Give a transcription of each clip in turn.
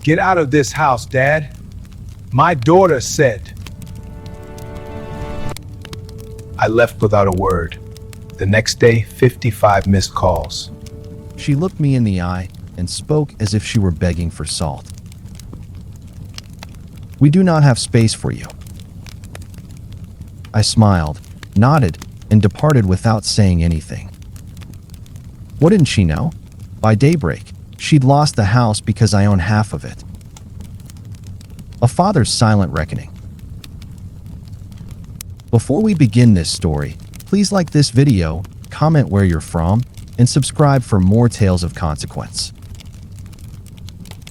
Get out of this house, Dad. My daughter said. I left without a word. The next day, 55 missed calls. She looked me in the eye and spoke as if she were begging for salt. We do not have space for you. I smiled, nodded, and departed without saying anything. What didn't she know? By daybreak, she'd lost the house because I own half of it. A father's silent reckoning. Before we begin this story, please like this video, comment where you're from, and subscribe for more tales of consequence.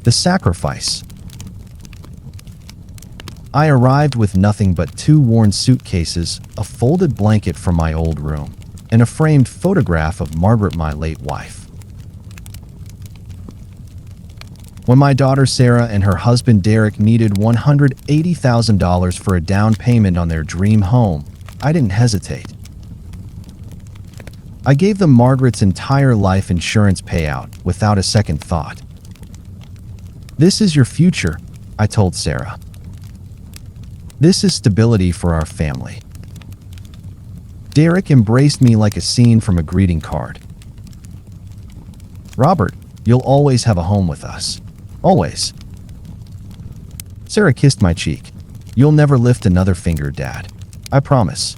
The sacrifice. I arrived with nothing but 2 worn suitcases, a folded blanket from my old room, and a framed photograph of Margaret, my late wife. When my daughter Sarah and her husband Derek needed $180,000 for a down payment on their dream home, I didn't hesitate. I gave them Margaret's entire life insurance payout without a second thought. "This is your future," I told Sarah. "This is stability for our family." Derek embraced me like a scene from a greeting card. "Robert, you'll always have a home with us. Always." Sarah kissed my cheek. "You'll never lift another finger, Dad. I promise."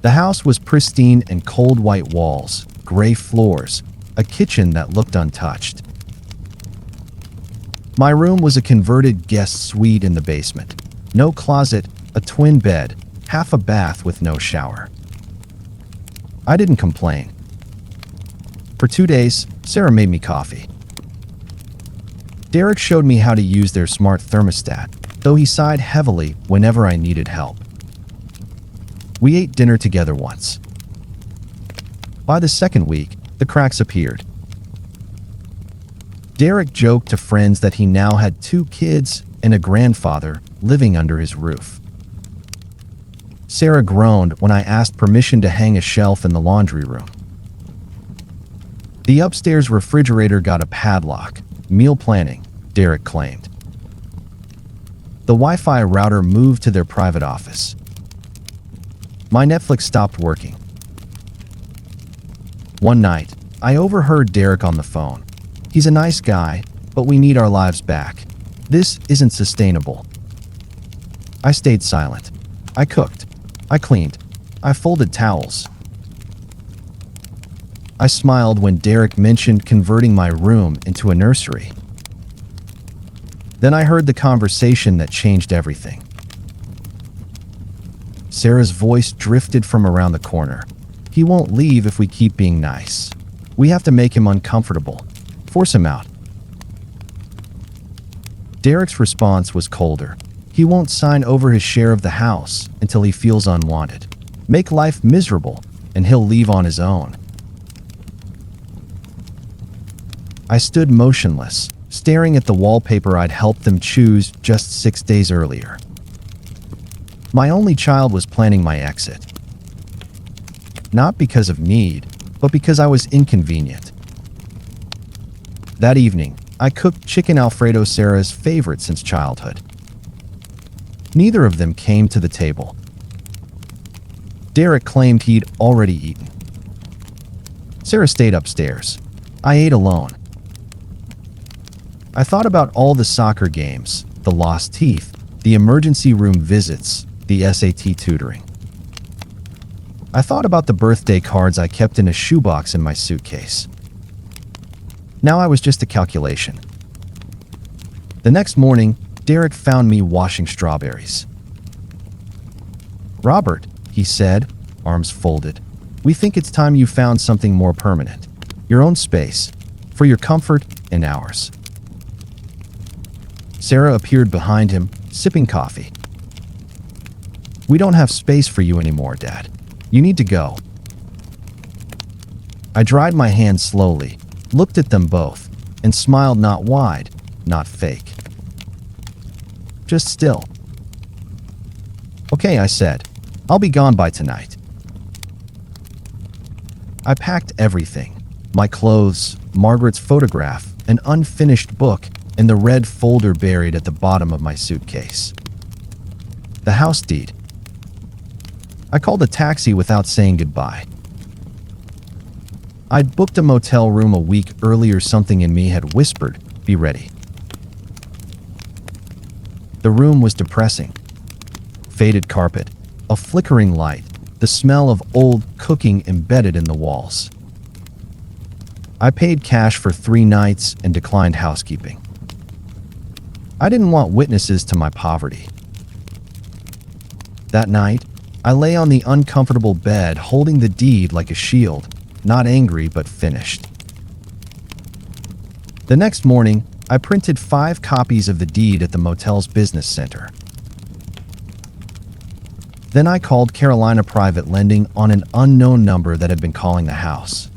The house was pristine and cold white walls, gray floors, a kitchen that looked untouched. My room was a converted guest suite in the basement. No closet, a twin bed, half a bath with no shower. I didn't complain. For 2 days, Sarah made me coffee. Derek showed me how to use their smart thermostat, though he sighed heavily whenever I needed help. We ate dinner together once. By the second week, the cracks appeared. Derek joked to friends that he now had 2 kids and a grandfather living under his roof. Sarah groaned when I asked permission to hang a shelf in the laundry room. The upstairs refrigerator got a padlock. Meal planning, Derek claimed. The Wi-Fi router moved to their private office. My Netflix stopped working. One night, I overheard Derek on the phone. "He's a nice guy, but we need our lives back. This isn't sustainable." I stayed silent. I cooked. I cleaned. I folded towels. I smiled when Derek mentioned converting my room into a nursery. Then I heard the conversation that changed everything. Sarah's voice drifted from around the corner. "He won't leave if we keep being nice. We have to make him uncomfortable. Force him out." Derek's response was colder. "He won't sign over his share of the house until he feels unwanted. Make life miserable, and he'll leave on his own." I stood motionless, staring at the wallpaper I'd helped them choose just 6 days earlier. My only child was planning my exit. Not because of need, but because I was inconvenient. That evening, I cooked chicken Alfredo, Sarah's favorite since childhood. Neither of them came to the table. Derek claimed he'd already eaten. Sarah stayed upstairs. I ate alone. I thought about all the soccer games, the lost teeth, the emergency room visits, the SAT tutoring. I thought about the birthday cards I kept in a shoebox in my suitcase. Now I was just a calculation. The next morning, Derek found me washing strawberries. "Robert," he said, arms folded, "we think it's time you found something more permanent. Your own space, for your comfort and ours." Sarah appeared behind him, sipping coffee. "We don't have space for you anymore, Dad. You need to go." I dried my hands slowly, looked at them both, and smiled, not wide, not fake. Just still. "Okay," I said. "I'll be gone by tonight." I packed everything. My clothes, Margaret's photograph, an unfinished book, and the red folder buried at the bottom of my suitcase. The house deed. I called a taxi without saying goodbye. I'd booked a motel room a week earlier. Something in me had whispered, "Be ready." The room was depressing. Faded carpet, a flickering light, the smell of old cooking embedded in the walls. I paid cash for 3 nights and declined housekeeping. I didn't want witnesses to my poverty. That night, I lay on the uncomfortable bed holding the deed like a shield, not angry but finished. The next morning, I printed 5 copies of the deed at the motel's business center. Then I called Carolina Private Lending on an unknown number that had been calling the house.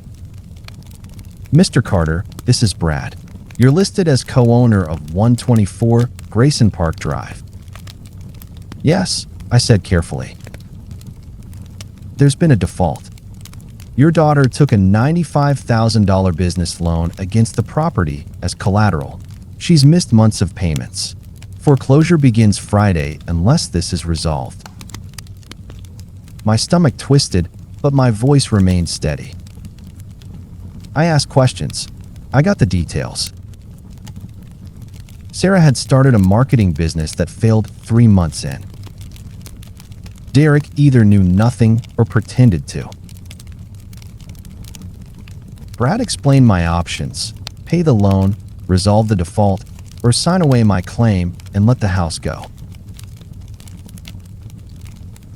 "Mr. Carter, this is Brad. You're listed as co-owner of 124 Grayson Park Drive." "Yes," I said carefully. "There's been a default. Your daughter took a $95,000 business loan against the property as collateral. She's missed months of payments. Foreclosure begins Friday unless this is resolved." My stomach twisted, but my voice remained steady. I asked questions. I got the details. Sarah had started a marketing business that failed 3 months in. Derek either knew nothing or pretended to. Brad explained my options: pay the loan, resolve the default, or sign away my claim and let the house go.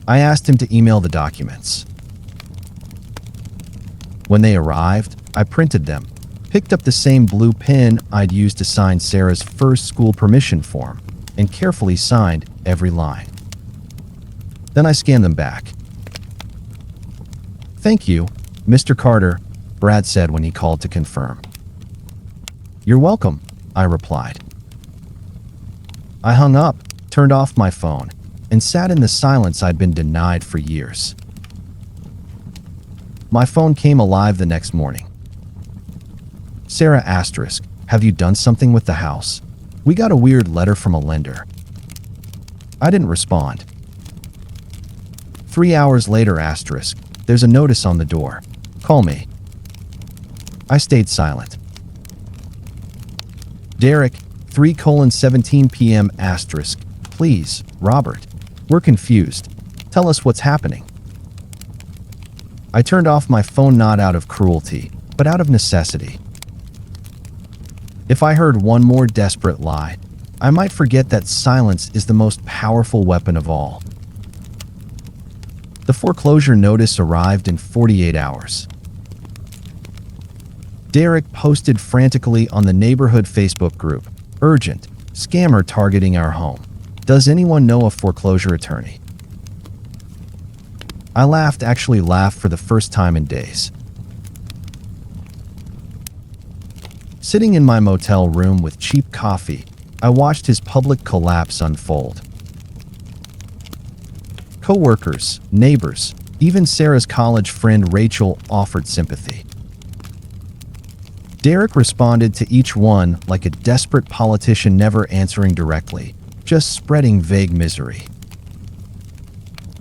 I asked him to email the documents. When they arrived, I printed them, picked up the same blue pen I'd used to sign Sarah's first school permission form, and carefully signed every line. Then I scanned them back. "Thank you, Mr. Carter," Brad said when he called to confirm. "You're welcome," I replied. I hung up, turned off my phone, and sat in the silence I'd been denied for years. My phone came alive the next morning. "Sarah asterisk, have you done something with the house? We got a weird letter from a lender." I didn't respond. 3 hours later asterisk, there's a notice on the door. Call me. I stayed silent. Derek, 3:17 p.m. asterisk, please, Robert. We're confused. Tell us what's happening. I turned off my phone not out of cruelty, but out of necessity. If I heard one more desperate lie, I might forget that silence is the most powerful weapon of all. The foreclosure notice arrived in 48 hours. Derek posted frantically on the neighborhood Facebook group, "Urgent, scammer targeting our home. Does anyone know a foreclosure attorney?" I actually laughed for the first time in days. Sitting in my motel room with cheap coffee, I watched his public collapse unfold. Co-workers, neighbors, even Sarah's college friend Rachel offered sympathy. Derek responded to each one like a desperate politician, never answering directly, just spreading vague misery.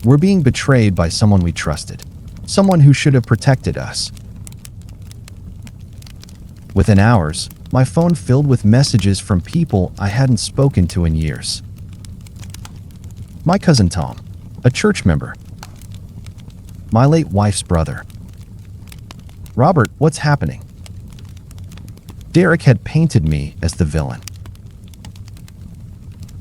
We're being betrayed by someone we trusted, someone who should have protected us. Within hours, my phone filled with messages from people I hadn't spoken to in years. My cousin Tom, a church member. My late wife's brother. "Robert, what's happening?" Derek had painted me as the villain.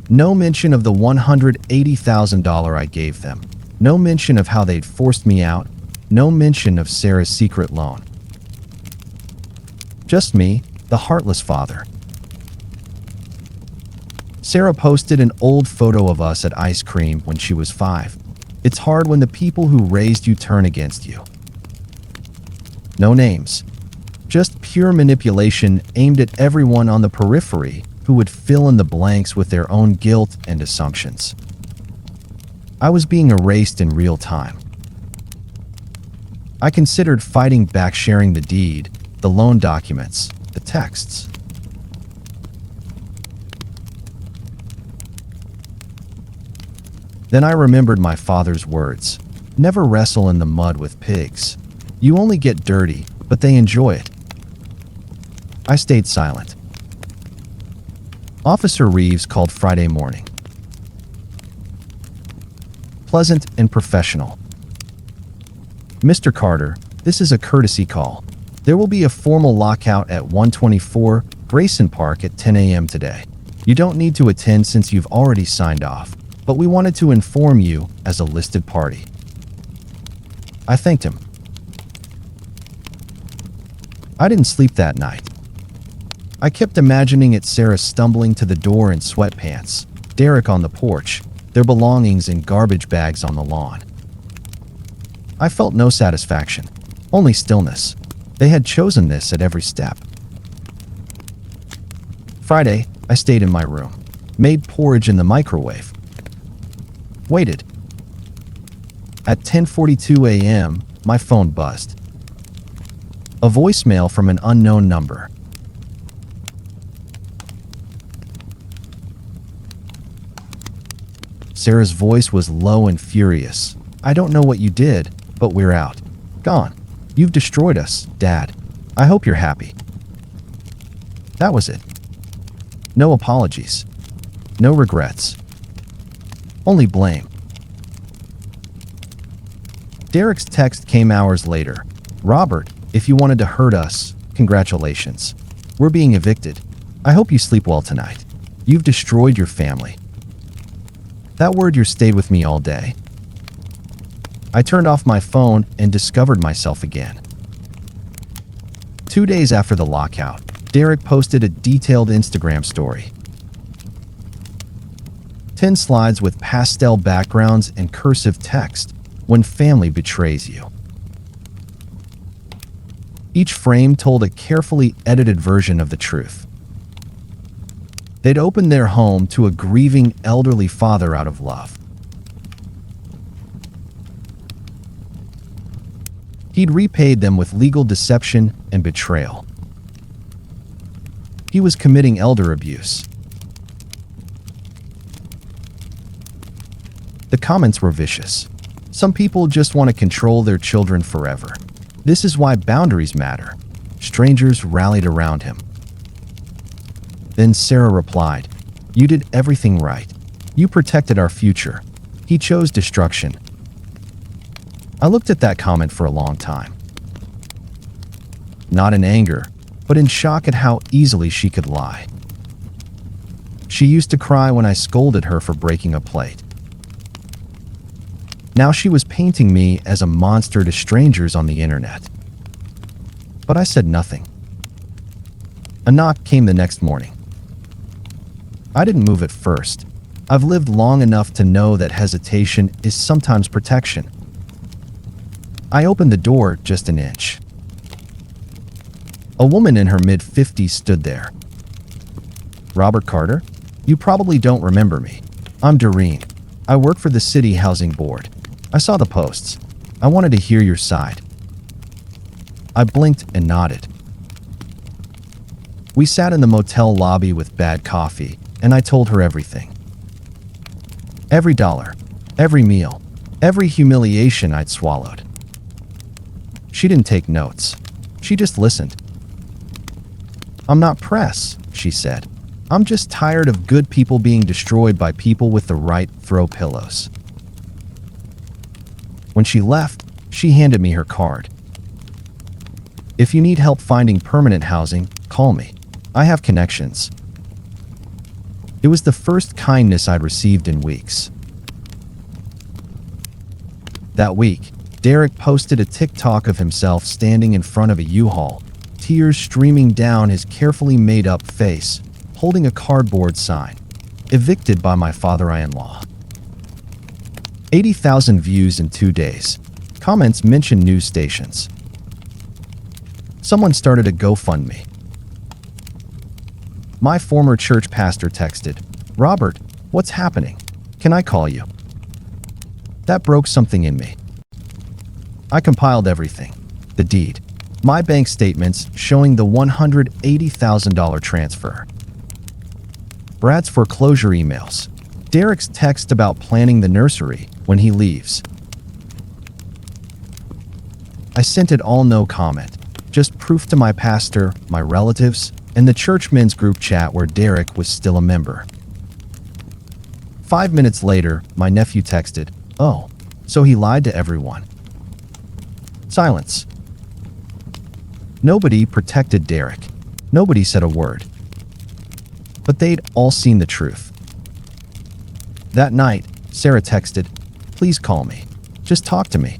No mention of the $180,000 I gave them. No mention of how they'd forced me out. No mention of Sarah's secret loan. Just me, the heartless father. Sarah posted an old photo of us at ice cream when she was 5. It's hard when the people who raised you turn against you. No names. Just pure manipulation aimed at everyone on the periphery who would fill in the blanks with their own guilt and assumptions. I was being erased in real time. I considered fighting back, sharing the deed, the loan documents, the texts. Then I remembered my father's words. Never wrestle in the mud with pigs. You only get dirty, but they enjoy it. I stayed silent. Officer Reeves called Friday morning. Pleasant and professional. Mr. Carter, this is a courtesy call. There will be a formal lockout at 124 Grayson Park at 10 a.m. today. You don't need to attend since you've already signed off, but we wanted to inform you as a listed party. I thanked him. I didn't sleep that night. I kept imagining it Sarah stumbling to the door in sweatpants, Derek on the porch, their belongings in garbage bags on the lawn. I felt no satisfaction, only stillness. They had chosen this at every step. Friday, I stayed in my room, made porridge in the microwave. Waited. At 10:42 a.m., my phone buzzed. A voicemail from an unknown number. Sarah's voice was low and furious. I don't know what you did, but we're out. Gone. You've destroyed us, Dad. I hope you're happy. That was it. No apologies. No regrets. Only blame. Derek's text came hours later. Robert, if you wanted to hurt us, congratulations. We're being evicted. I hope you sleep well tonight. You've destroyed your family. That word "your" stayed with me all day. I turned off my phone and discovered myself again. 2 days after the lockout, Derek posted a detailed Instagram story. 10 slides with pastel backgrounds and cursive text, "When family betrays you." Each frame told a carefully edited version of the truth. They'd opened their home to a grieving elderly father out of love. He'd repaid them with legal deception and betrayal. He was committing elder abuse. The comments were vicious. Some people just want to control their children forever. This is why boundaries matter. Strangers rallied around him. Then Sarah replied, "You did everything right. You protected our future. He chose destruction." I looked at that comment for a long time. Not in anger, but in shock at how easily she could lie. She used to cry when I scolded her for breaking a plate. Now she was painting me as a monster to strangers on the internet. But I said nothing. A knock came the next morning. I didn't move at first. I've lived long enough to know that hesitation is sometimes protection. I opened the door just an inch. A woman in her mid-50s stood there. "Robert Carter? You probably don't remember me. I'm Doreen. I work for the City Housing Board. I saw the posts. I wanted to hear your side." I blinked and nodded. We sat in the motel lobby with bad coffee, and I told her everything. Every dollar, every meal, every humiliation I'd swallowed. She didn't take notes. She just listened. "I'm not press," she said. "I'm just tired of good people being destroyed by people with the right throw pillows." When she left, she handed me her card. "If you need help finding permanent housing, call me. I have connections." It was the first kindness I'd received in weeks. That week, Derek posted a TikTok of himself standing in front of a U-Haul, tears streaming down his carefully made-up face, holding a cardboard sign, "Evicted by my father-in-law." 80,000 views in 2 days. Comments mentioned news stations. Someone started a GoFundMe. My former church pastor texted, "Robert, what's happening? Can I call you?" That broke something in me. I compiled everything. The deed. My bank statements showing the $180,000 transfer. Brad's foreclosure emails. Derek's text about planning the nursery when he leaves. I sent it all, no comment. Just proof to my pastor, my relatives, and the church men's group chat where Derek was still a member. 5 minutes later, my nephew texted, "Oh, so he lied to everyone." Silence. Nobody protected Derek. Nobody said a word. But they'd all seen the truth. That night, Sarah texted, "Please call me. Just talk to me."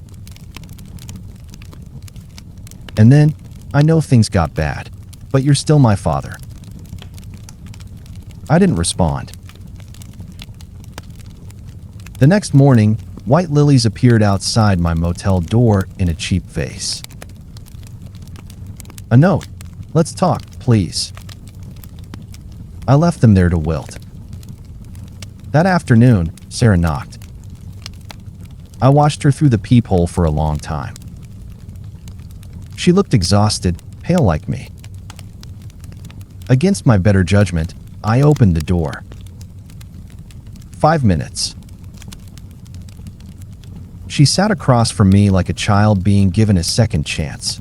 And then, "I know things got bad, but you're still my father." I didn't respond. The next morning, white lilies appeared outside my motel door in a cheap vase. A note, "Let's talk, please." I left them there to wilt. That afternoon, Sarah knocked. I watched her through the peephole for a long time. She looked exhausted, pale like me. Against my better judgment, I opened the door. 5 minutes. She sat across from me like a child being given a second chance.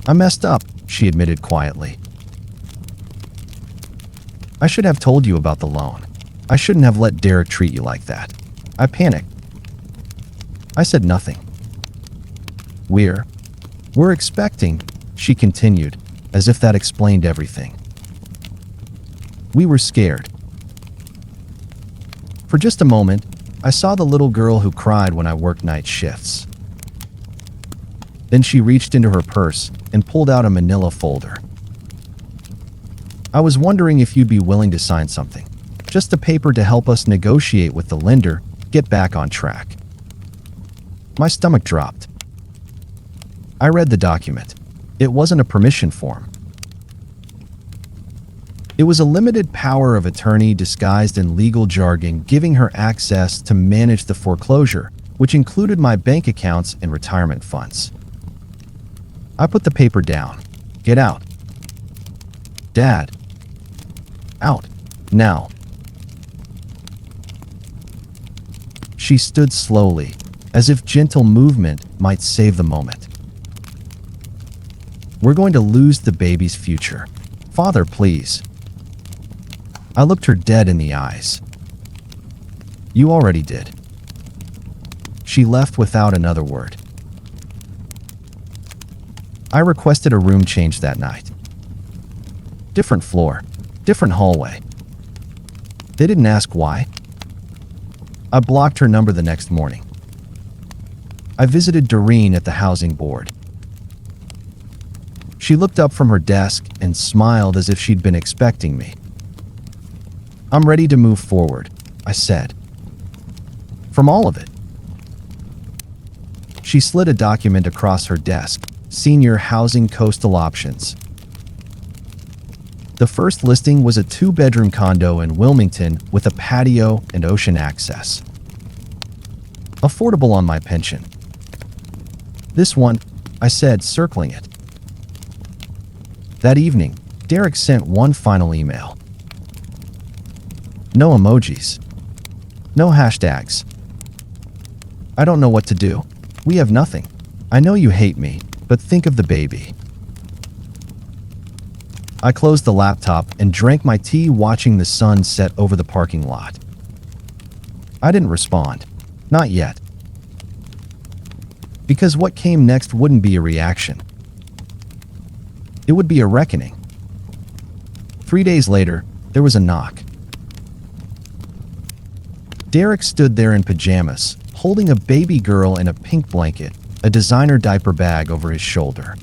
"I messed up," she admitted quietly. "I should have told you about the loan. I shouldn't have let Derek treat you like that. I panicked." I said nothing. We're expecting," she continued, as if that explained everything. We were scared. For just a moment, I saw the little girl who cried when I worked night shifts. Then she reached into her purse and pulled out a manila folder. "I was wondering if you'd be willing to sign something. Just a paper to help us negotiate with the lender, get back on track." My stomach dropped. I read the document. It wasn't a permission form. It was a limited power of attorney disguised in legal jargon giving her access to manage the foreclosure, which included my bank accounts and retirement funds. I put the paper down. "Get out." "Dad." "Out. Now." She stood slowly, as if gentle movement might save the moment. "We're going to lose the baby's future. Father, please." I looked her dead in the eyes. "You already did." She left without another word. I requested a room change that night. Different floor, different hallway. They didn't ask why. I blocked her number the next morning. I visited Doreen at the housing board. She looked up from her desk and smiled as if she'd been expecting me. "I'm ready to move forward," I said. "From all of it." She slid a document across her desk. Senior Housing Coastal Options. The first listing was a 2-bedroom condo in Wilmington with a patio and ocean access. Affordable on my pension. "This one," I said, circling it. That evening, Derek sent one final email. No emojis. No hashtags. "I don't know what to do. We have nothing. I know you hate me, but think of the baby." I closed the laptop and drank my tea watching the sun set over the parking lot. I didn't respond. Not yet. Because what came next wouldn't be a reaction. It would be a reckoning. 3 days later, there was a knock. Derek stood there in pajamas, holding a baby girl in a pink blanket, a designer diaper bag over his shoulder.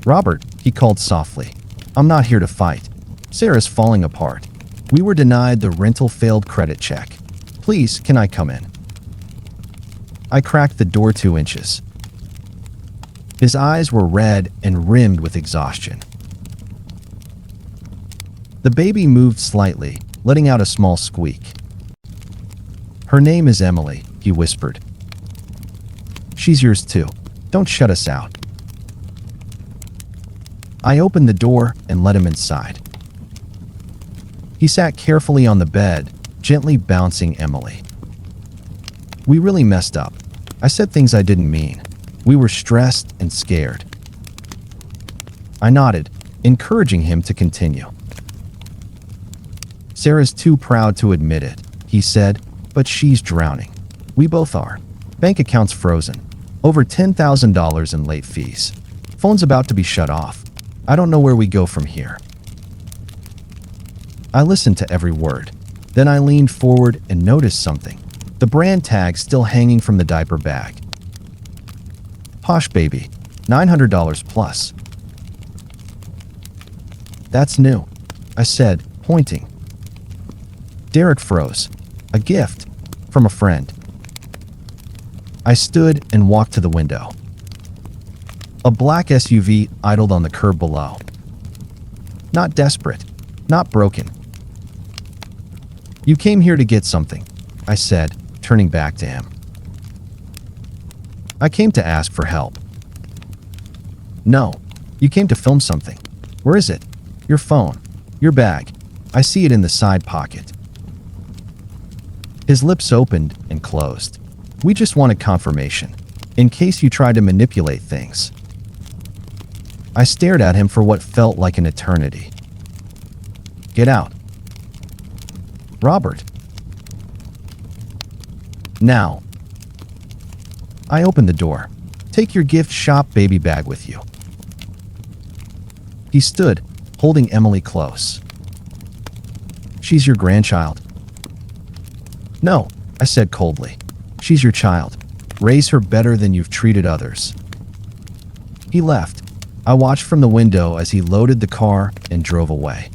"Robert," he called softly. "I'm not here to fight. Sarah's falling apart. We were denied the rental failed credit check. Please, can I come in?" I cracked the door 2 inches. His eyes were red and rimmed with exhaustion. The baby moved slightly, letting out a small squeak. "Her name is Emily," he whispered. "She's yours too. Don't shut us out." I opened the door and let him inside. He sat carefully on the bed, gently bouncing Emily. We really messed up. I said things I didn't mean. We were stressed and scared. I nodded, encouraging him to continue. Sarah's too proud to admit it, he said, but she's drowning. We both are. Bank accounts frozen. Over $10,000 in late fees. Phone's about to be shut off. I don't know where we go from here. I listened to every word. Then I leaned forward and noticed something. The brand tag still hanging from the diaper bag. Posh Baby, $900 plus. That's new, I said, pointing. Derek froze. A gift from a friend. I stood and walked to the window. A black SUV idled on the curb below. Not desperate, not broken. You came here to get something, I said, turning back to him. I came to ask for help. No, you came to film something. Where is it? Your phone. Your bag. I see it in the side pocket. His lips opened and closed. We just wanted confirmation, in case you tried to manipulate things. I stared at him for what felt like an eternity. Get out. Robert. Now. I opened the door. Take your gift shop baby bag with you. He stood, holding Emily close. She's your grandchild. No, I said coldly. She's your child. Raise her better than you've treated others. He left. I watched from the window as he loaded the car and drove away.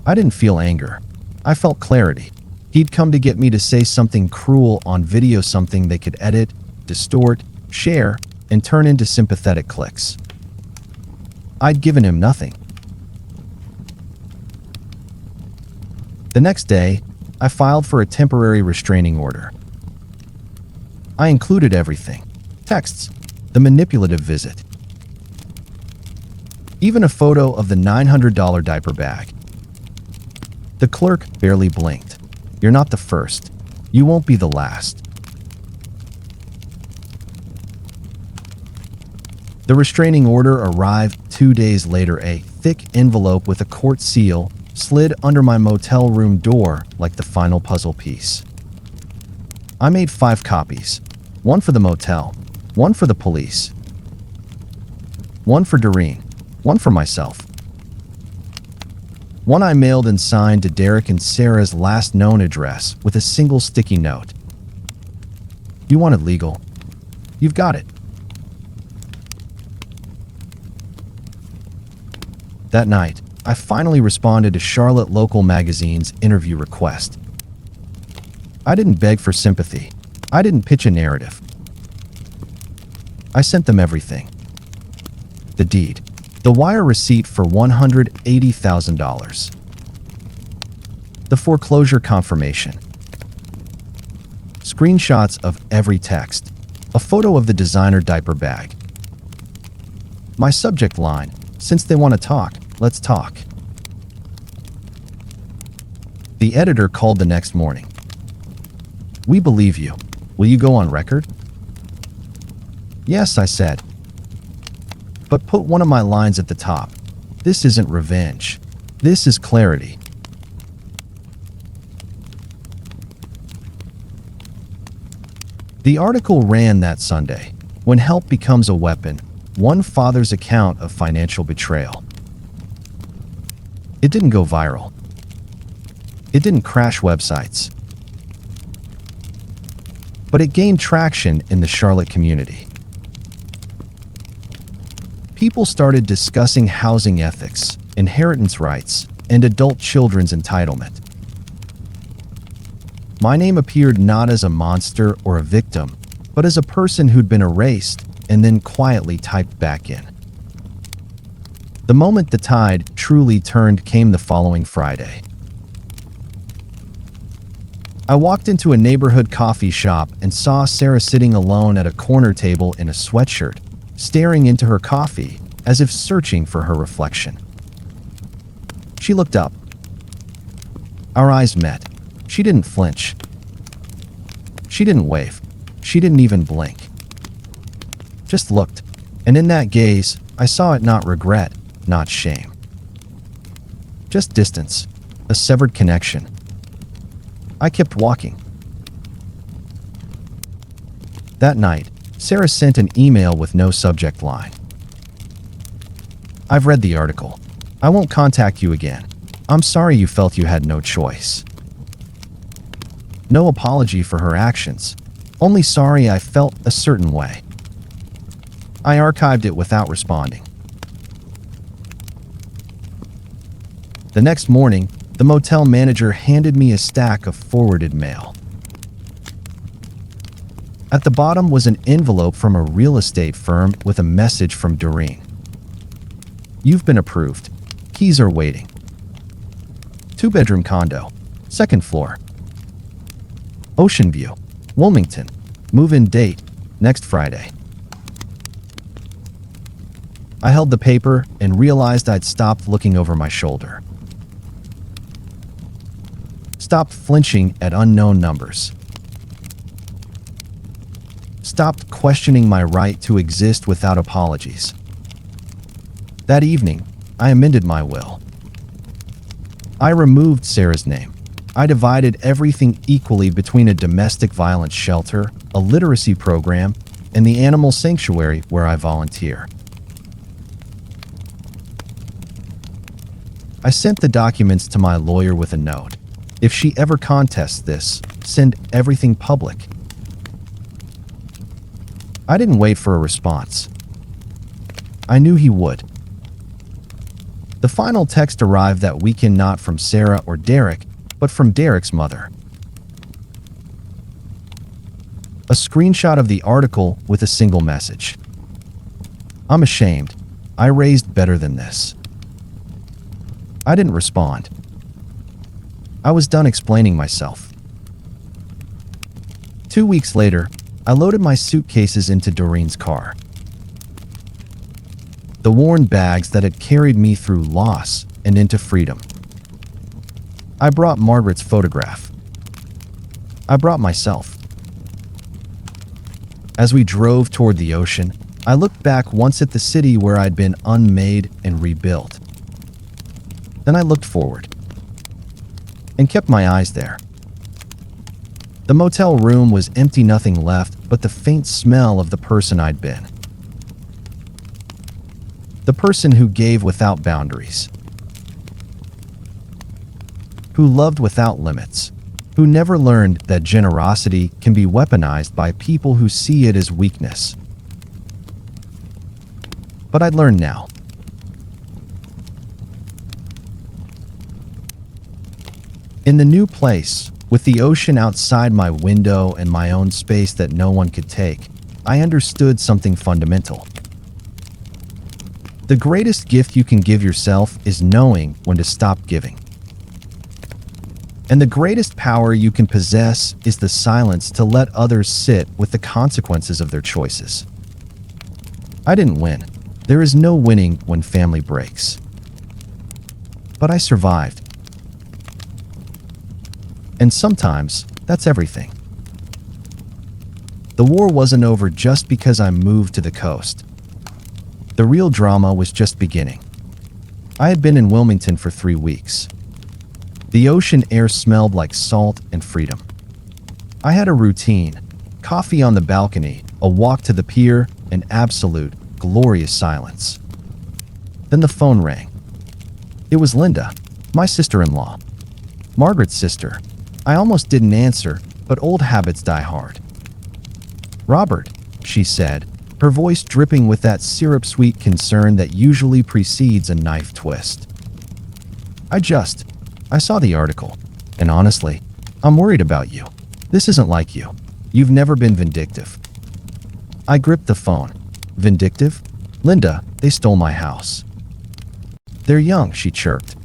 I didn't feel anger. I felt clarity. He'd come to get me to say something cruel on video, something they could edit, distort, share, and turn into sympathetic clicks. I'd given him nothing. The next day, I filed for a temporary restraining order. I included everything. Texts, the manipulative visit, even a photo of the $900 diaper bag. The clerk barely blinked. You're not the first. You won't be the last. The restraining order arrived 2 days later. A thick envelope with a court seal slid under my motel room door like the final puzzle piece. I made 5 copies. 1 for the motel, 1 for the police, 1 for Doreen, 1 for myself. 1 I mailed and signed to Derek and Sarah's last known address with a single sticky note. You wanted legal. You've got it. That night, I finally responded to Charlotte Local Magazine's interview request. I didn't beg for sympathy. I didn't pitch a narrative. I sent them everything. The deed. The wire receipt for $180,000. The foreclosure confirmation. Screenshots of every text. A photo of the designer diaper bag. My subject line, since they want to talk, let's talk. The editor called the next morning. We believe you. Will you go on record? Yes, I said. But put one of my lines at the top. This isn't revenge. This is clarity. The article ran that Sunday, When Help Becomes a Weapon, One Father's Account of Financial Betrayal. It didn't go viral. It didn't crash websites. But it gained traction in the Charlotte community. People started discussing housing ethics, inheritance rights, and adult children's entitlement. My name appeared not as a monster or a victim, but as a person who'd been erased and then quietly typed back in. The moment the tide truly turned came the following Friday. I walked into a neighborhood coffee shop and saw Sarah sitting alone at a corner table in a sweatshirt, staring into her coffee as if searching for her reflection. She looked up, Our eyes met. She didn't flinch. She didn't wave. She didn't even blink. Just looked. And in that gaze, I saw it not regret, not shame. Just distance. A severed connection. I kept walking. That night, Sarah sent an email with no subject line. I've read the article. I won't contact you again. I'm sorry you felt you had no choice. No apology for her actions. Only sorry I felt a certain way. I archived it without responding. The next morning, the motel manager handed me a stack of forwarded mail. At the bottom was an envelope from a real estate firm with a message from Doreen. You've been approved. Keys are waiting. 2-bedroom condo. 2nd floor. Ocean view. Wilmington. Move-in date. Next Friday. I held the paper and realized I'd stopped looking over my shoulder. Stopped flinching at unknown numbers. Stopped questioning my right to exist without apologies. That evening, I amended my will. I removed Sarah's name. I divided everything equally between a domestic violence shelter, a literacy program, and the animal sanctuary where I volunteer. I sent the documents to my lawyer with a note. If she ever contests this, send everything public. I didn't wait for a response. I knew he would. The final text arrived that weekend not from Sarah or Derek, but from Derek's mother. A screenshot of the article with a single message. I'm ashamed. I raised better than this. I didn't respond. I was done explaining myself. 2 weeks later, I loaded my suitcases into Doreen's car. The worn bags that had carried me through loss and into freedom. I brought Margaret's photograph. I brought myself. As we drove toward the ocean, I looked back once at the city where I'd been unmade and rebuilt. Then I looked forward and kept my eyes there. The motel room was empty, nothing left but the faint smell of the person I'd been. The person who gave without boundaries. Who loved without limits. Who never learned that generosity can be weaponized by people who see it as weakness. But I'd learned now. In the new place, with the ocean outside my window and my own space that no one could take, I understood something fundamental. The greatest gift you can give yourself is knowing when to stop giving. And the greatest power you can possess is the silence to let others sit with the consequences of their choices. I didn't win. There is no winning when family breaks. But I survived. And sometimes, that's everything. The war wasn't over just because I moved to the coast. The real drama was just beginning. I had been in Wilmington for 3 weeks. The ocean air smelled like salt and freedom. I had a routine: coffee on the balcony, a walk to the pier, and absolute, glorious silence. Then the phone rang. It was Linda, my sister-in-law. Margaret's sister. I almost didn't answer, but old habits die hard. "Robert," she said, her voice dripping with that syrup-sweet concern that usually precedes a knife twist. I saw the article, and honestly, I'm worried about you. This isn't like you. You've never been vindictive." I gripped the phone. "Vindictive? Linda, they stole my house." "They're young," she chirped.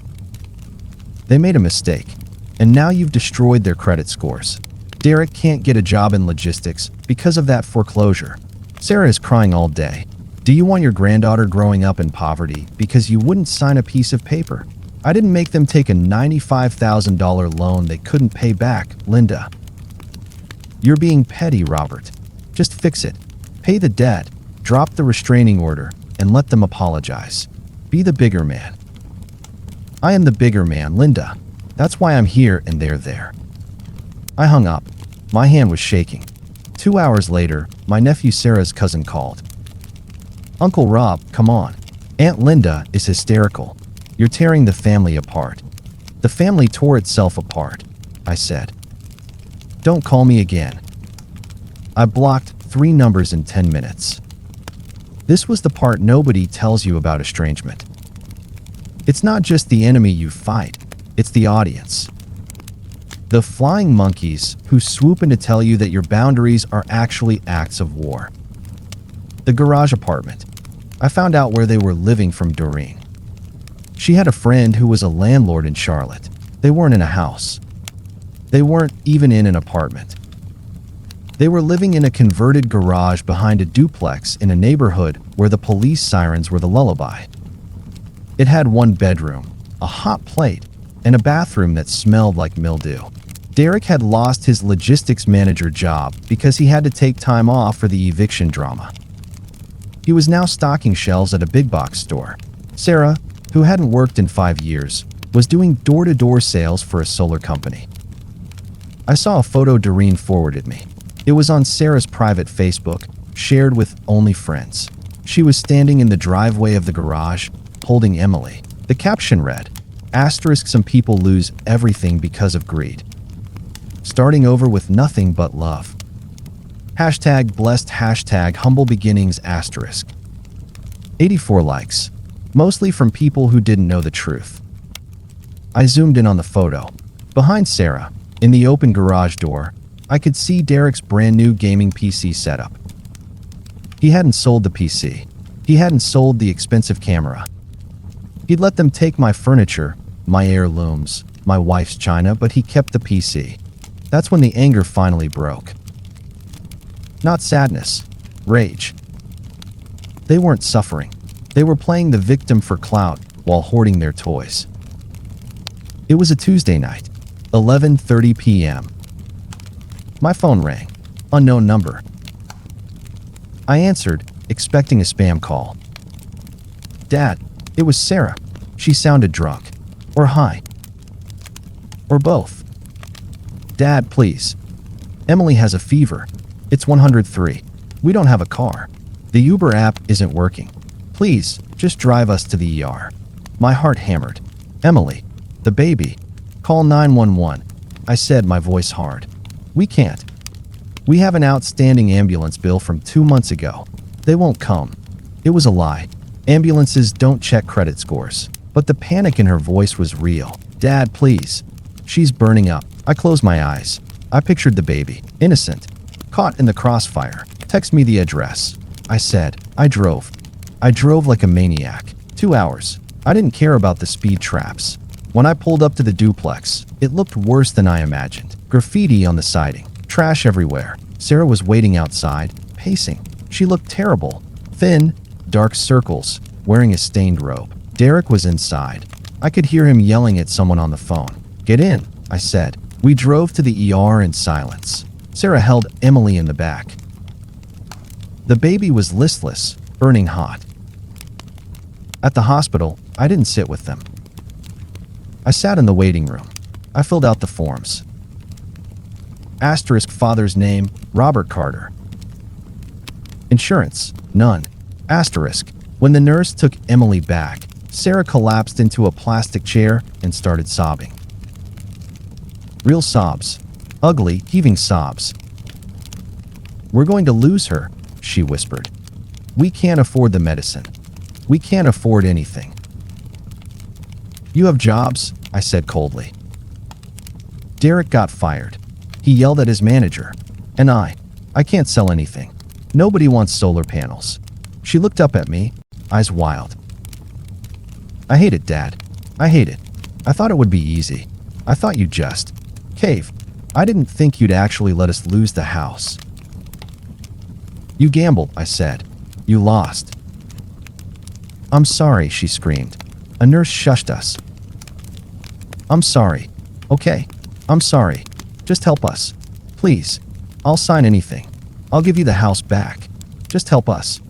"They made a mistake, and now you've destroyed their credit scores. Derek can't get a job in logistics because of that foreclosure. Sarah is crying all day. Do you want your granddaughter growing up in poverty because you wouldn't sign a piece of paper? I didn't make them take a $95,000 loan they couldn't pay back, Linda. You're being petty, Robert. Just fix it. Pay the debt, drop the restraining order, and let them apologize. Be the bigger man. I am the bigger man, Linda. That's why I'm here and they're there. I hung up. My hand was shaking. 2 hours later, my nephew Sarah's cousin called. Uncle Rob, come on. Aunt Linda is hysterical. You're tearing the family apart. The family tore itself apart, I said. Don't call me again. I blocked 3 numbers in 10 minutes. This was the part nobody tells you about estrangement. It's not just the enemy you fight, it's the audience. The flying monkeys who swoop in to tell you that your boundaries are actually acts of war. The garage apartment. I found out where they were living from Doreen. She had a friend who was a landlord in Charlotte. They weren't in a house. They weren't even in an apartment. They were living in a converted garage behind a duplex in a neighborhood where the police sirens were the lullaby. It had 1 bedroom, a hot plate, and a bathroom that smelled like mildew. Derek had lost his logistics manager job because he had to take time off for the eviction drama. He was now stocking shelves at a big box store. Sarah, who hadn't worked in 5 years, was doing door-to-door sales for a solar company. I saw a photo Doreen forwarded me. It was on Sarah's private Facebook, shared with only friends. She was standing in the driveway of the garage, holding Emily. The caption read, *, some people lose everything because of greed. Starting over with nothing but love. #blessed, #humble beginnings, *. 84 likes, mostly from people who didn't know the truth. I zoomed in on the photo. Behind Sarah, in the open garage door, I could see Derek's brand new gaming PC setup. He hadn't sold the PC. He hadn't sold the expensive camera. He'd let them take my furniture, my heirlooms, my wife's china, but he kept the PC. That's when the anger finally broke. Not sadness, rage. They weren't suffering. They were playing the victim for clout while hoarding their toys. It was a Tuesday night, 11:30 p.m. My phone rang. Unknown number. I answered, expecting a spam call. Dad, it was Sarah. She sounded drunk. Or high. Or both. Dad, please. Emily has a fever. It's 103. We don't have a car. The Uber app isn't working. Please, just drive us to the ER. My heart hammered. Emily, the baby. Call 911. I said, my voice hard. We can't. We have an outstanding ambulance bill from 2 months ago. They won't come. It was a lie. Ambulances don't check credit scores. But the panic in her voice was real. Dad, please. She's burning up. I closed my eyes. I pictured the baby, innocent, caught in the crossfire. Text me the address. I said. I drove. Like a maniac. 2 hours. I didn't care about the speed traps. When I pulled up to the duplex, it looked worse than I imagined. Graffiti on the siding. Trash everywhere. Sarah was waiting outside, pacing. She looked terrible. Thin, dark circles, wearing a stained robe. Derek was inside. I could hear him yelling at someone on the phone. Get in, I said. We drove to the ER in silence. Sarah held Emily in the back. The baby was listless, burning hot. At the hospital, I didn't sit with them. I sat in the waiting room. I filled out the forms. * father's name, Robert Carter. Insurance, none. * when the nurse took Emily back, Sarah collapsed into a plastic chair and started sobbing. Real sobs. Ugly, heaving sobs. We're going to lose her, she whispered. We can't afford the medicine. We can't afford anything. You have jobs, I said coldly. Derek got fired. He yelled at his manager. And I can't sell anything. Nobody wants solar panels. She looked up at me, eyes wild. I hate it, Dad. I hate it. I thought it would be easy. I thought you'd just cave. I didn't think you'd actually let us lose the house. You gambled, I said. You lost. I'm sorry, she screamed. A nurse shushed us. I'm sorry. Okay. I'm sorry. Just help us. Please. I'll sign anything. I'll give you the house back. Just help us.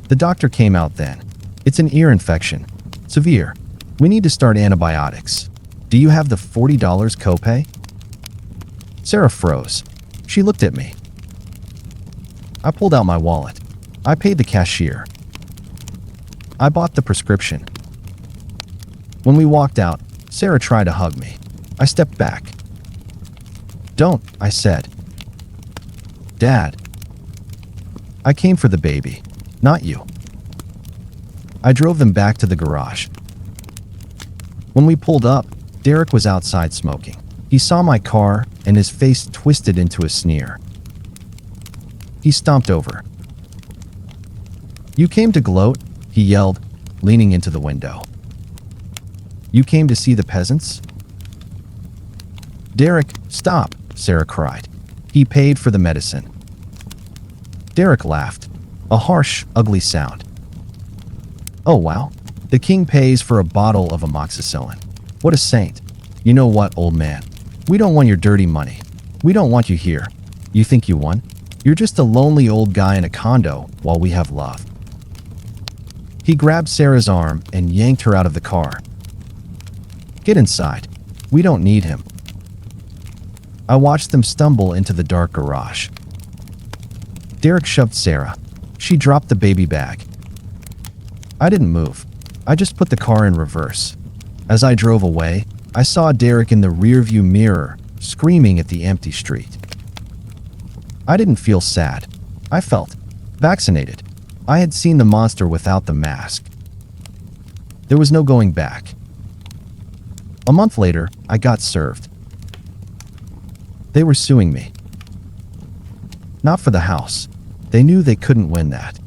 The doctor came out then. It's an ear infection. Severe. We need to start antibiotics. Do you have the $40 copay? Sarah froze. She looked at me. I pulled out my wallet. I paid the cashier. I bought the prescription. When we walked out, Sarah tried to hug me. I stepped back. Don't, I said. Dad. I came for the baby, not you. I drove them back to the garage. When we pulled up, Derek was outside smoking. He saw my car and his face twisted into a sneer. He stomped over. You came to gloat? He yelled, leaning into the window. You came to see the peasants? Derek, stop, Sarah cried. He paid for the medicine. Derek laughed, a harsh, ugly sound. Oh wow, the king pays for a bottle of amoxicillin. What a saint. You know what, old man? We don't want your dirty money. We don't want you here. You think you won? You're just a lonely old guy in a condo while we have love. He grabbed Sarah's arm and yanked her out of the car. Get inside. We don't need him. I watched them stumble into the dark garage. Derek shoved Sarah. She dropped the baby bag. I didn't move. I just put the car in reverse. As I drove away, I saw Derek in the rearview mirror, screaming at the empty street. I didn't feel sad. I felt vaccinated. I had seen the monster without the mask. There was no going back. A month later, I got served. They were suing me. Not for the house. They knew they couldn't win that.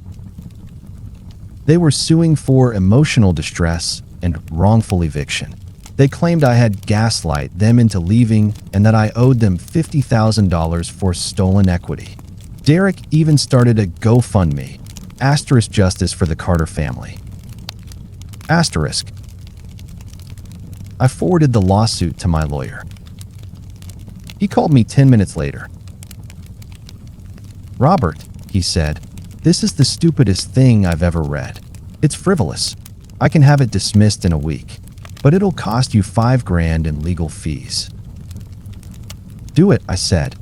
They were suing for emotional distress and wrongful eviction. They claimed I had gaslight them into leaving and that I owed them $50,000 for stolen equity. Derek even started a GoFundMe, * justice for the Carter family. *. I forwarded the lawsuit to my lawyer. He called me 10 minutes later. Robert, he said, this is the stupidest thing I've ever read. It's frivolous. I can have it dismissed in a week, but it'll cost you $5,000 in legal fees. Do it, I said.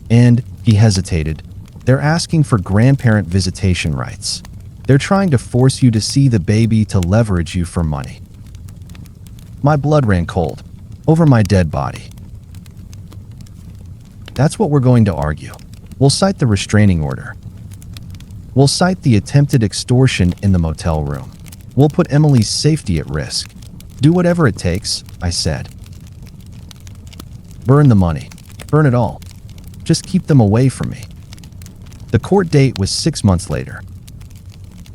And, he hesitated, they're asking for grandparent visitation rights. They're trying to force you to see the baby to leverage you for money. My blood ran cold, over my dead body. That's what we're going to argue. We'll cite the restraining order. We'll cite the attempted extortion in the motel room. We'll put Emily's safety at risk. Do whatever it takes, I said. Burn the money. Burn it all. Just keep them away from me. The court date was 6 months later.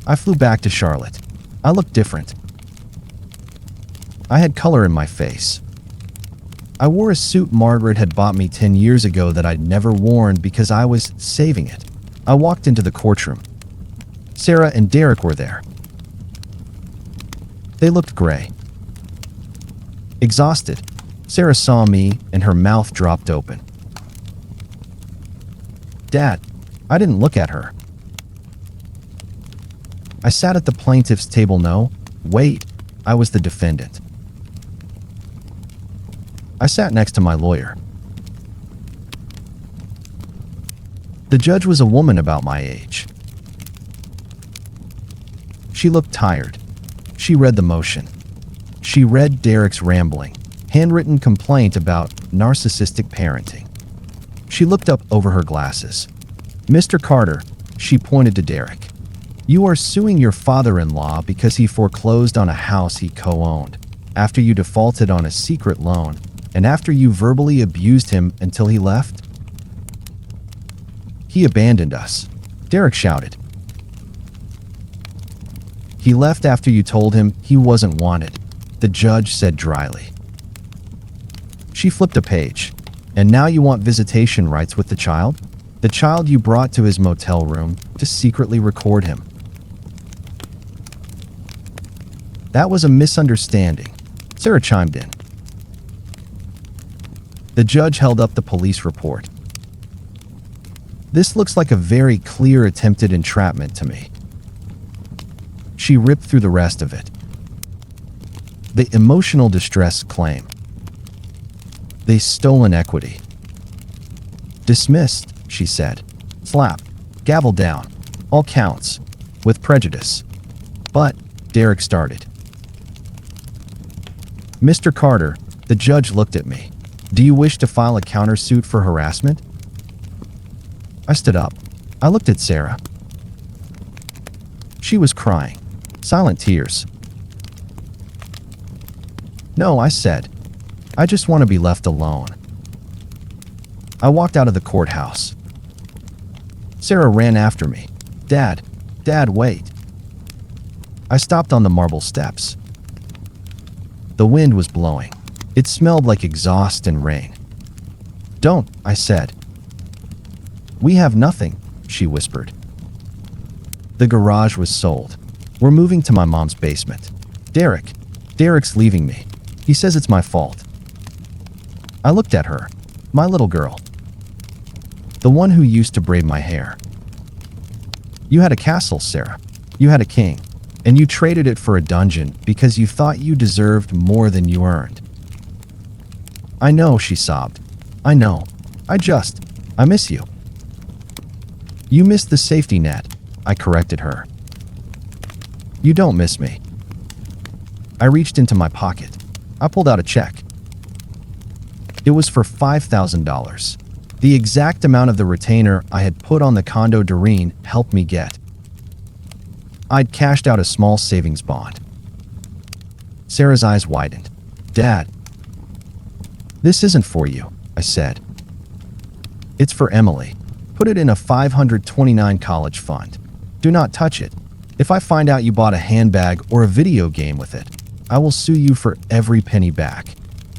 I flew back to Charlotte. I looked different. I had color in my face. I wore a suit Margaret had bought me 10 years ago that I'd never worn because I was saving it. I walked into the courtroom. Sarah and Derek were there. They looked gray. Exhausted, Sarah saw me and her mouth dropped open. Dad, I didn't look at her. I sat at the plaintiff's table. No, wait, I was the defendant. I sat next to my lawyer. The judge was a woman about my age. She looked tired. She read the motion. She read Derek's rambling, handwritten complaint about narcissistic parenting. She looked up over her glasses. Mr. Carter, she pointed to Derek. You are suing your father-in-law because he foreclosed on a house he co-owned, after you defaulted on a secret loan, and after you verbally abused him until he left? He abandoned us, Derek shouted. He left after you told him he wasn't wanted, the judge said dryly. She flipped a page. And now you want visitation rights with the child? The child you brought to his motel room to secretly record him. That was a misunderstanding. Sarah chimed in. The judge held up the police report. This looks like a very clear attempted entrapment to me. She ripped through the rest of it. The emotional distress claim. They stolen equity. Dismissed, she said. Slap. Gavel down. All counts. With prejudice. But, Derek started. Mr. Carter, the judge looked at me. Do you wish to file a countersuit for harassment? I stood up. I looked at Sarah. She was crying. Silent tears. No, I said. I just want to be left alone. I walked out of the courthouse. Sarah ran after me. Dad, wait. I stopped on the marble steps. The wind was blowing. It smelled like exhaust and rain. Don't, I said. We have nothing, she whispered. The garage was sold. We're moving to my mom's basement. Derek's leaving me. He says it's my fault. I looked at her. My little girl. The one who used to braid my hair. You had a castle, Sarah. You had a king. And you traded it for a dungeon because you thought you deserved more than you earned. I know, she sobbed. I know. I miss you. You missed the safety net, I corrected her. You don't miss me. I reached into my pocket. I pulled out a check. It was for $5,000. The exact amount of the retainer I had put on the condo Doreen helped me get. I'd cashed out a small savings bond. Sarah's eyes widened. Dad. This isn't for you, I said. It's for Emily. Put it in a 529 college fund. Do not touch it. If I find out you bought a handbag or a video game with it, I will sue you for every penny back.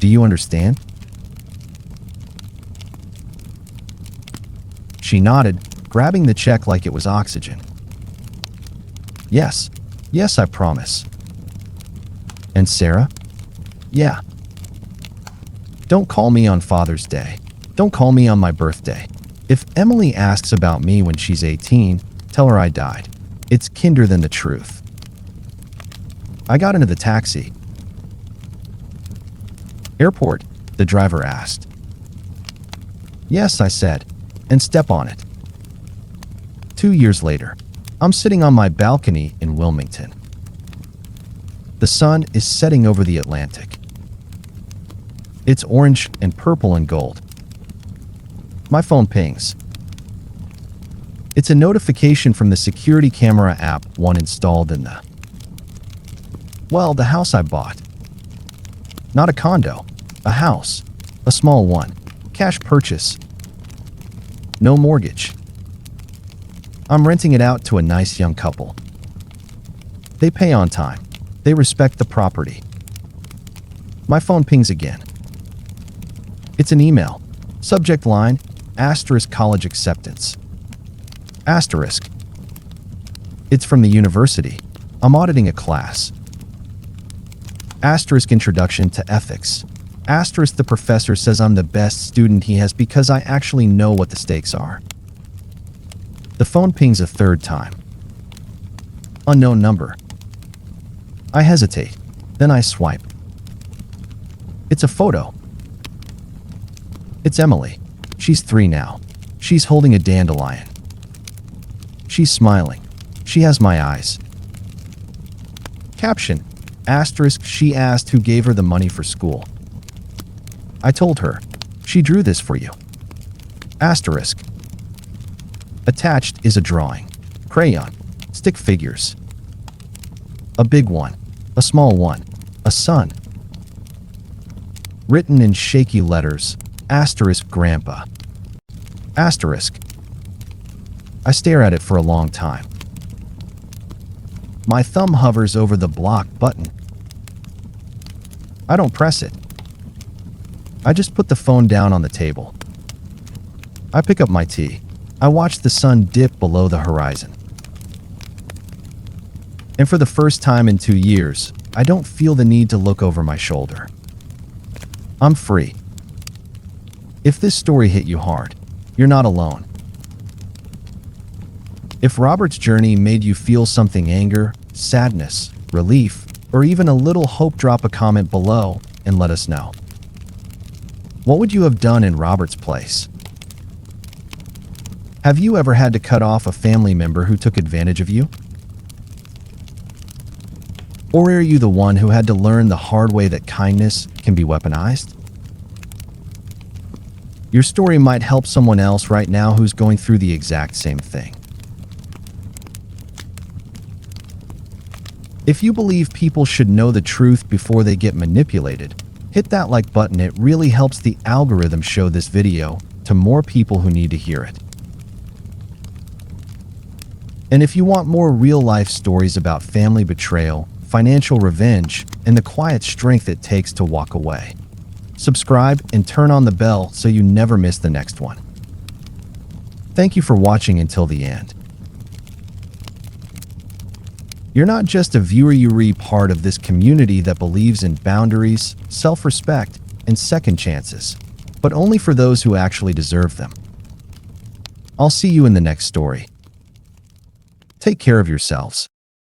Do you understand? She nodded, grabbing the check like it was oxygen. Yes, I promise. And Sarah? Yeah. Don't call me on Father's Day. Don't call me on my birthday. If Emily asks about me when she's 18, tell her I died. It's kinder than the truth. I got into the taxi. Airport, the driver asked. Yes, I said, and step on it. 2 years later, I'm sitting on my balcony in Wilmington. The sun is setting over the Atlantic. It's orange and purple and gold. My phone pings. It's a notification from the security camera app one installed in the house I bought. Not a condo, a house, a small one, cash purchase. No mortgage. I'm renting it out to a nice young couple. They pay on time. They respect the property. My phone pings again. It's an email. Subject line, * college acceptance. *. It's from the university. I'm auditing a class. * introduction to ethics. * the professor says I'm the best student he has because I actually know what the stakes are. The phone pings a third time. Unknown number. I hesitate. Then I swipe. It's a photo. It's Emily. She's 3 now. She's holding a dandelion. She's smiling. She has my eyes. Caption. * she asked who gave her the money for school. I told her. She drew this for you. *. Attached is a drawing. Crayon. Stick figures. A big one. A small one. A sun. Written in shaky letters. * grandpa. *. I stare at it for a long time. My thumb hovers over the block button. I don't press it. I just put the phone down on the table. I pick up my tea. I watch the sun dip below the horizon. And for the first time in 2 years, I don't feel the need to look over my shoulder. I'm free. If this story hit you hard, you're not alone. If Robert's journey made you feel something, anger, sadness, relief, or even a little hope, drop a comment below and let us know. What would you have done in Robert's place? Have you ever had to cut off a family member who took advantage of you? Or are you the one who had to learn the hard way that kindness can be weaponized? Your story might help someone else right now who's going through the exact same thing. If you believe people should know the truth before they get manipulated, hit that like button. It really helps the algorithm show this video to more people who need to hear it. And if you want more real-life stories about family betrayal, financial revenge, and the quiet strength it takes to walk away, subscribe and turn on the bell so you never miss the next one. Thank you for watching until the end. You're not just a viewer, you're part of this community that believes in boundaries, self-respect, and second chances, but only for those who actually deserve them. I'll see you in the next story. Take care of yourselves.